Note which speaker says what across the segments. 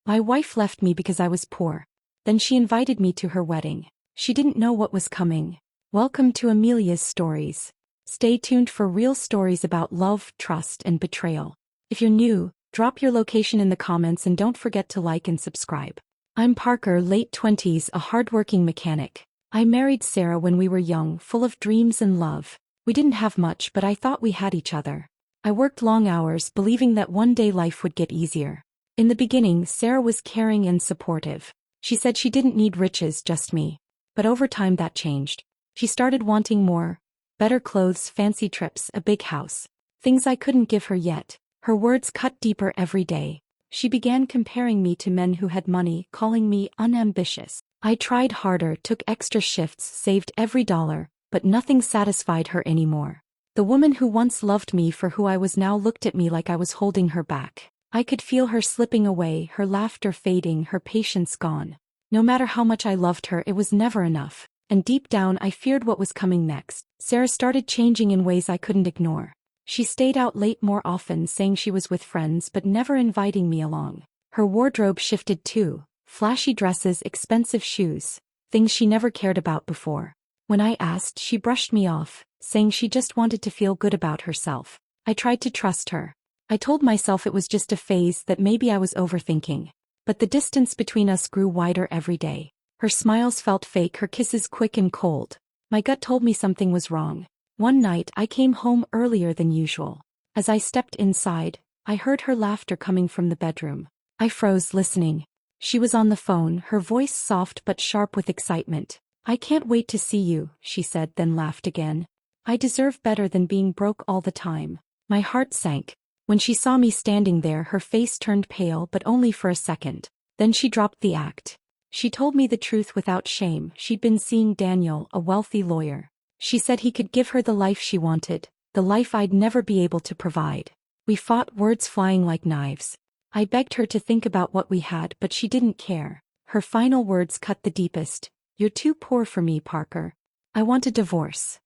Speaker 1: My wife left me because I was poor. Then she invited me to her wedding. She didn't know what was coming. Welcome to Amelia's Stories. Stay tuned for real stories about love, trust, and betrayal. If you're new, drop your location in the comments and don't forget to like and subscribe. I'm Parker, late 20s, a hardworking mechanic. I married Sarah when we were young, full of dreams and love. We didn't have much, but I thought we had each other. I worked long hours, believing that one day life would get easier. In the beginning, Sarah was caring and supportive. She said she didn't need riches, just me. But over time that changed. She started wanting more. Better clothes, fancy trips, a big house. Things I couldn't give her yet. Her words cut deeper every day. She began comparing me to men who had money, calling me unambitious. I tried harder, took extra shifts, saved every dollar, but nothing satisfied her anymore. The woman who once loved me for who I was now looked at me like I was holding her back. I could feel her slipping away, her laughter fading, her patience gone. No matter how much I loved her, it was never enough. And deep down I feared what was coming next. Sarah started changing in ways I couldn't ignore. She stayed out late more often, saying she was with friends but never inviting me along. Her wardrobe shifted too. Flashy dresses, expensive shoes. Things she never cared about before. When I asked, she brushed me off, saying she just wanted to feel good about herself. I tried to trust her. I told myself it was just a phase, that maybe I was overthinking. But the distance between us grew wider every day. Her smiles felt fake, her kisses quick and cold. My gut told me something was wrong. One night I came home earlier than usual. As I stepped inside, I heard her laughter coming from the bedroom. I froze, listening. She was on the phone, her voice soft but sharp with excitement. "I can't wait to see you," she said, then laughed again. "I deserve better than being broke all the time." My heart sank. When she saw me standing there, her face turned pale, but only for a second. Then she dropped the act. She told me the truth without shame. She'd been seeing Daniel, a wealthy lawyer. She said he could give her the life she wanted, the life I'd never be able to provide. We fought, words flying like knives. I begged her to think about what we had, but she didn't care. Her final words cut the deepest. "You're too poor for me, Parker. I want a divorce."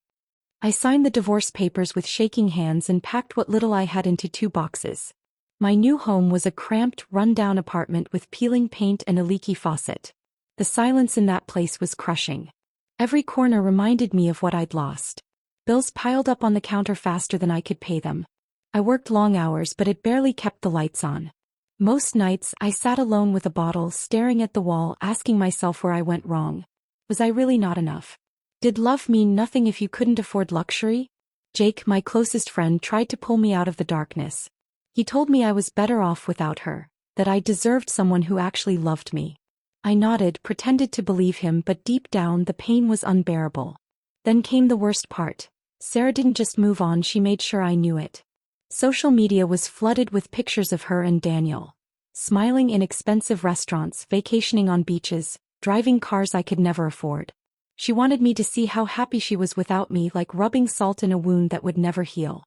Speaker 1: I signed the divorce papers with shaking hands and packed what little I had into 2 boxes. My new home was a cramped, run-down apartment with peeling paint and a leaky faucet. The silence in that place was crushing. Every corner reminded me of what I'd lost. Bills piled up on the counter faster than I could pay them. I worked long hours, but it barely kept the lights on. Most nights, I sat alone with a bottle, staring at the wall, asking myself where I went wrong. Was I really not enough? Did love mean nothing if you couldn't afford luxury? Jake, my closest friend, tried to pull me out of the darkness. He told me I was better off without her, that I deserved someone who actually loved me. I nodded, pretended to believe him, but deep down the pain was unbearable. Then came the worst part. Sarah didn't just move on, she made sure I knew it. Social media was flooded with pictures of her and Daniel. Smiling in expensive restaurants, vacationing on beaches, driving cars I could never afford. She wanted me to see how happy she was without me, like rubbing salt in a wound that would never heal.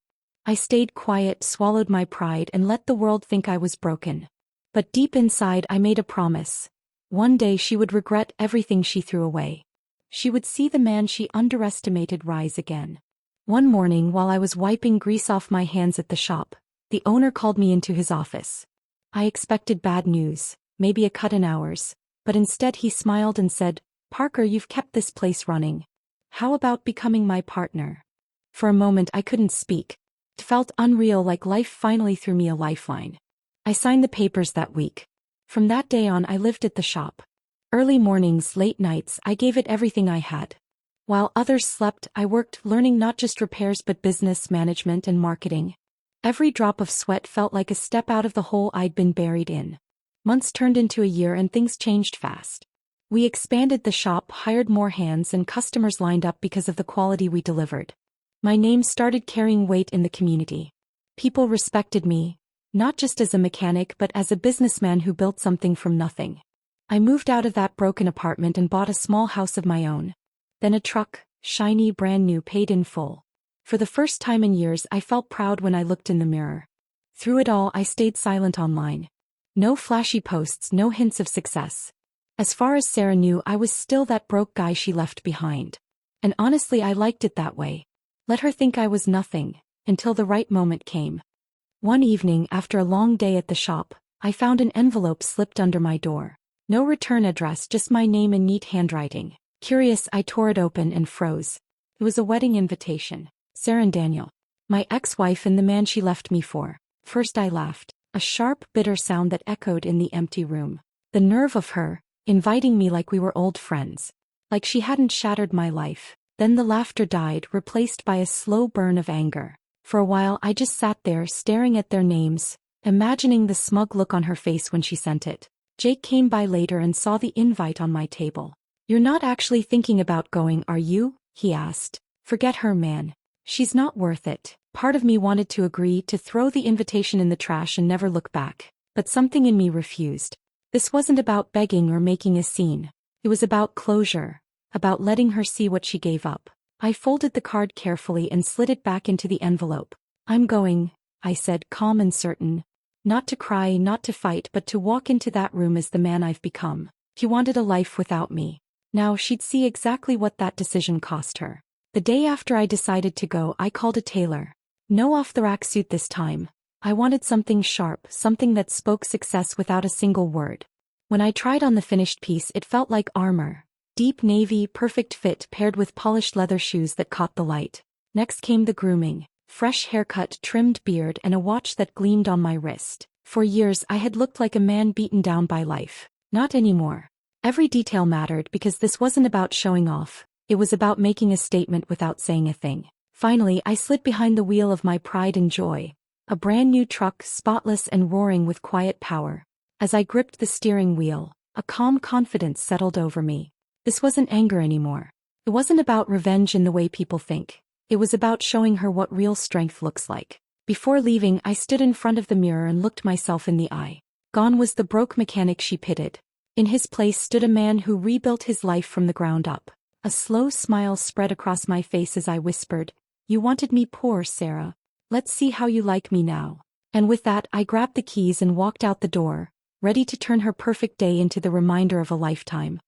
Speaker 1: I stayed quiet, swallowed my pride, and let the world think I was broken. But deep inside I made a promise. One day she would regret everything she threw away. She would see the man she underestimated rise again. One morning, while I was wiping grease off my hands at the shop, the owner called me into his office. I expected bad news, maybe a cut in hours, but instead he smiled and said, "Parker, you've kept this place running. How about becoming my partner?" For a moment I couldn't speak. It felt unreal, like life finally threw me a lifeline. I signed the papers that week. From that day on I lived at the shop. Early mornings, late nights, I gave it everything I had. While others slept, I worked, learning not just repairs but business management and marketing. Every drop of sweat felt like a step out of the hole I'd been buried in. Months turned into a year and things changed fast. We expanded the shop, hired more hands, and customers lined up because of the quality we delivered. My name started carrying weight in the community. People respected me, not just as a mechanic but as a businessman who built something from nothing. I moved out of that broken apartment and bought a small house of my own. Then a truck, shiny, brand new, paid in full. For the first time in years I felt proud when I looked in the mirror. Through it all I stayed silent online. No flashy posts, no hints of success. As far as Sarah knew, I was still that broke guy she left behind. And honestly, I liked it that way. Let her think I was nothing, until the right moment came. One evening, after a long day at the shop, I found an envelope slipped under my door. No return address, just my name in neat handwriting. Curious, I tore it open and froze. It was a wedding invitation. Sarah and Daniel. My ex-wife and the man she left me for. First I laughed. A sharp, bitter sound that echoed in the empty room. The nerve of her, inviting me like we were old friends. Like she hadn't shattered my life. Then the laughter died, replaced by a slow burn of anger. For a while I just sat there staring at their names, imagining the smug look on her face when she sent it. Jake came by later and saw the invite on my table. "You're not actually thinking about going, are you?" he asked. "Forget her, man. She's not worth it." Part of me wanted to agree to throw the invitation in the trash and never look back, but something in me refused. This wasn't about begging or making a scene. It was about closure, about letting her see what she gave up. I folded the card carefully and slid it back into the envelope. "I'm going," I said, calm and certain. Not to cry, not to fight, but to walk into that room as the man I've become. He wanted a life without me. Now she'd see exactly what that decision cost her. The day after I decided to go, I called a tailor. No off-the-rack suit this time. I wanted something sharp, something that spoke success without a single word. When I tried on the finished piece, it felt like armor. Deep navy, perfect fit paired with polished leather shoes that caught the light. Next came the grooming. Fresh haircut, trimmed beard, and a watch that gleamed on my wrist. For years I had looked like a man beaten down by life. Not anymore. Every detail mattered because this wasn't about showing off. It was about making a statement without saying a thing. Finally, I slid behind the wheel of my pride and joy. A brand new truck, spotless and roaring with quiet power. As I gripped the steering wheel, a calm confidence settled over me. This wasn't anger anymore. It wasn't about revenge in the way people think. It was about showing her what real strength looks like. Before leaving, I stood in front of the mirror and looked myself in the eye. Gone was the broke mechanic she pitied. In his place stood a man who rebuilt his life from the ground up. A slow smile spread across my face as I whispered, "You wanted me poor, Sarah. Let's see how you like me now." And with that, I grabbed the keys and walked out the door, ready to turn her perfect day into the reminder of a lifetime.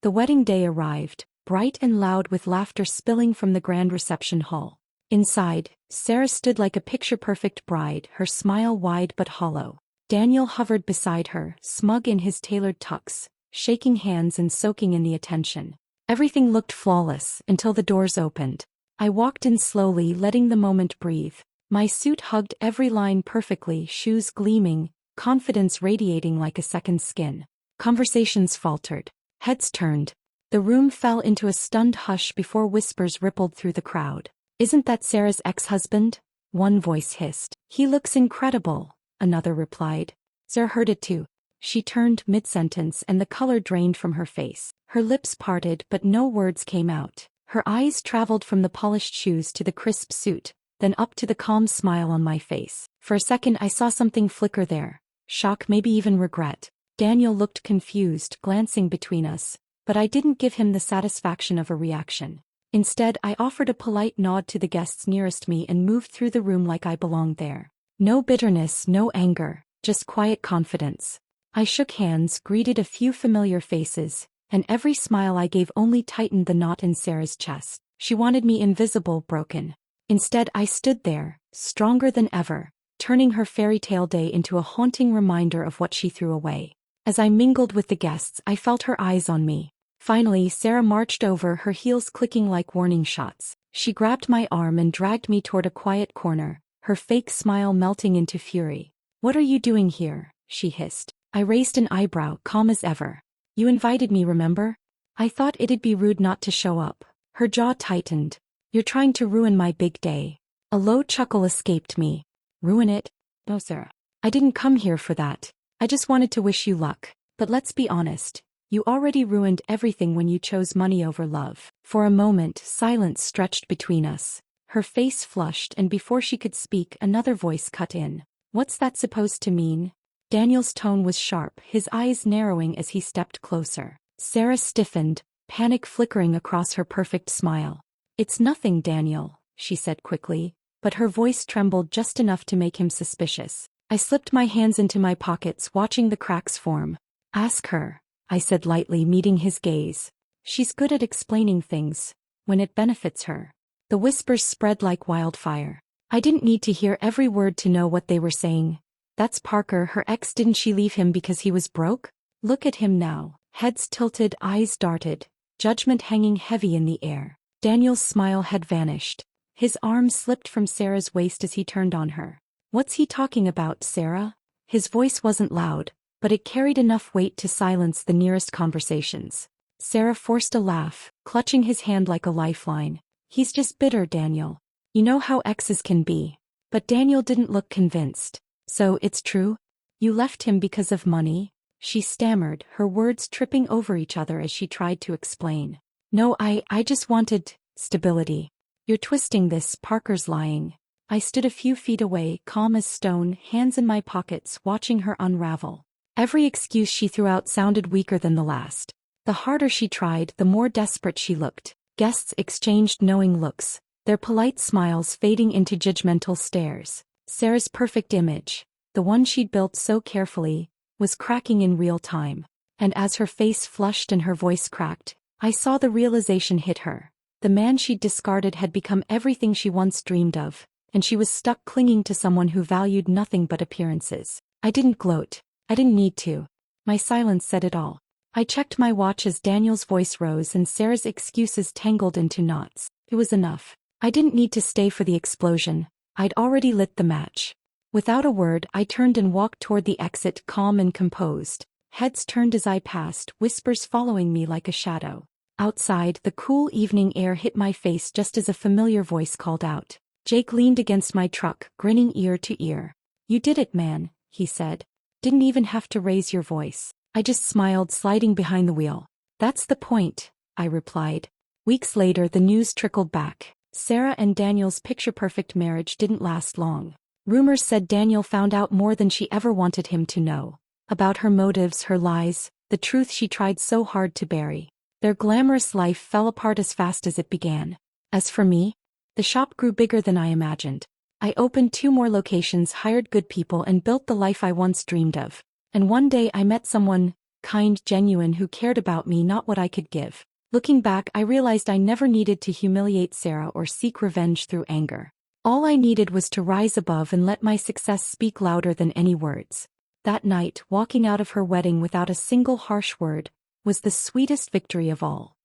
Speaker 1: The wedding day arrived, bright and loud with laughter spilling from the grand reception hall. Inside, Sarah stood like a picture-perfect bride, her smile wide but hollow. Daniel hovered beside her, smug in his tailored tux, shaking hands and soaking in the attention. Everything looked flawless until the doors opened. I walked in slowly, letting the moment breathe. My suit hugged every line perfectly, shoes gleaming, confidence radiating like a second skin. Conversations faltered. Heads turned. The room fell into a stunned hush before whispers rippled through the crowd. "Isn't that Sarah's ex-husband?" one voice hissed. "He looks incredible," another replied. Sarah heard it too. She turned mid-sentence and the color drained from her face. Her lips parted but no words came out. Her eyes traveled from the polished shoes to the crisp suit, then up to the calm smile on my face. For a second I saw something flicker there. Shock, maybe even regret. Daniel looked confused, glancing between us, but I didn't give him the satisfaction of a reaction. Instead, I offered a polite nod to the guests nearest me and moved through the room like I belonged there. No bitterness, no anger, just quiet confidence. I shook hands, greeted a few familiar faces, and every smile I gave only tightened the knot in Sarah's chest. She wanted me invisible, broken. Instead, I stood there, stronger than ever, turning her fairy tale day into a haunting reminder of what she threw away. As I mingled with the guests, I felt her eyes on me. Finally, Sarah marched over, her heels clicking like warning shots. She grabbed my arm and dragged me toward a quiet corner, her fake smile melting into fury. "What are you doing here?" she hissed. I raised an eyebrow, calm as ever. "You invited me, remember? I thought it'd be rude not to show up." Her jaw tightened. "You're trying to ruin my big day." A low chuckle escaped me. "Ruin it? No, Sarah. I didn't come here for that. I just wanted to wish you luck. But let's be honest. You already ruined everything when you chose money over love." For a moment, silence stretched between us. Her face flushed, and before she could speak, another voice cut in. "What's that supposed to mean?" Daniel's tone was sharp, his eyes narrowing as he stepped closer. Sarah stiffened, panic flickering across her perfect smile. "It's nothing, Daniel," she said quickly, but her voice trembled just enough to make him suspicious. I slipped my hands into my pockets, watching the cracks form. "Ask her," I said lightly, meeting his gaze. "She's good at explaining things, when it benefits her." The whispers spread like wildfire. I didn't need to hear every word to know what they were saying. That's Parker, her ex. Didn't she leave him because he was broke? Look at him now. Heads tilted, eyes darted, judgment hanging heavy in the air. Daniel's smile had vanished. His arm slipped from Sarah's waist as he turned on her. What's he talking about, Sarah? His voice wasn't loud, but it carried enough weight to silence the nearest conversations. Sarah forced a laugh, clutching his hand like a lifeline. He's just bitter, Daniel. You know how exes can be. But Daniel didn't look convinced. So it's true? You left him because of money? She stammered, her words tripping over each other as she tried to explain. No, I just wanted stability. You're twisting this, Parker's lying. I stood a few feet away, calm as stone, hands in my pockets, watching her unravel. Every excuse she threw out sounded weaker than the last. The harder she tried, the more desperate she looked. Guests exchanged knowing looks, their polite smiles fading into judgmental stares. Sarah's perfect image, the one she'd built so carefully, was cracking in real time. And as her face flushed and her voice cracked, I saw the realization hit her. The man she'd discarded had become everything she once dreamed of, and she was stuck clinging to someone who valued nothing but appearances. I didn't gloat. I didn't need to. My silence said it all. I checked my watch as Daniel's voice rose and Sarah's excuses tangled into knots. It was enough. I didn't need to stay for the explosion. I'd already lit the match. Without a word, I turned and walked toward the exit, calm and composed. Heads turned as I passed, whispers following me like a shadow. Outside, the cool evening air hit my face just as a familiar voice called out. Jake leaned against my truck, grinning ear to ear. You did it, man, he said. Didn't even have to raise your voice. I just smiled, sliding behind the wheel. That's the point, I replied. Weeks later, the news trickled back. Sarah and Daniel's picture-perfect marriage didn't last long. Rumors said Daniel found out more than she ever wanted him to know. About her motives, her lies, the truth she tried so hard to bury. Their glamorous life fell apart as fast as it began. As for me, the shop grew bigger than I imagined. I opened 2 more locations, hired good people, and built the life I once dreamed of. And one day I met someone, kind, genuine, who cared about me, not what I could give. Looking back, I realized I never needed to humiliate Sarah or seek revenge through anger. All I needed was to rise above and let my success speak louder than any words. That night, walking out of her wedding without a single harsh word, was the sweetest victory of all.